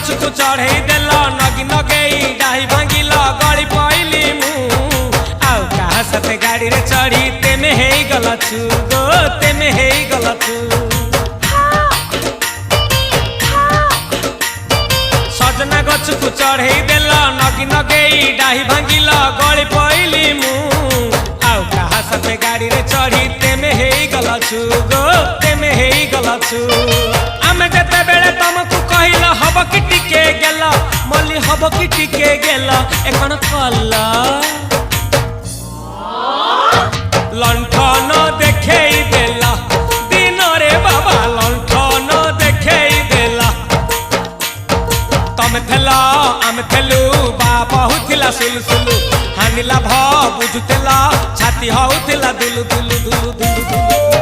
गछकु चढ़ई देल नगी नगेई डाही भांगिल गली पइली मु आउ कहा साथे गाड़ी रे चढ़ी तेमे हेई गलछु गो तेमे हेई गलछु सजना गछकु चढ़ई देल नगी नगेई डाही भांगिल गली पइली मु आउ कहा साथे गाड़ी रे चढ़ी तेमे हेई गलछु गो तेमे हेई गलछु आमे जेते बेले तुमको कहिला हब कि टिके गेला मल्ली हब कि टिके गेला एकन कल्ला लंठन देखेई देला दिन रे बाबा लंठन देखेई देला तमे थेला आमे थेलु बाबा हुथिला सुलसुलु हानिला भ बुझुतेला छाती हउथिला दुलु दुलु दुलु दुलु दुलु